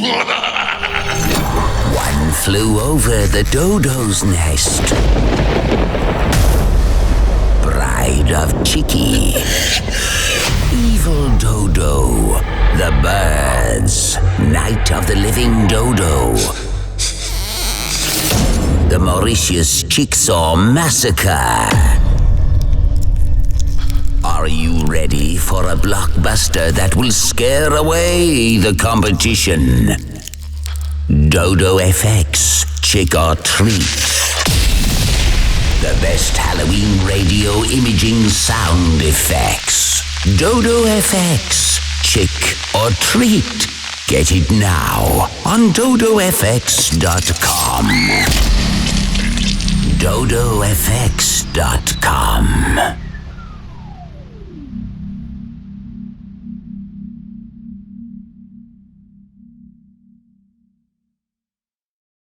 One flew over the dodo's nest. Bride of Chicky. Evil Dodo. The birds. Night of the living dodo. The Mauritius Chickasaw Massacre. Are you ready for a blockbuster that will scare away the competition? Dodo FX, Chick or Treat. The best Halloween radio imaging sound effects. Dodo FX, Chick or Treat. Get it now on dodofx.com. dodofx.com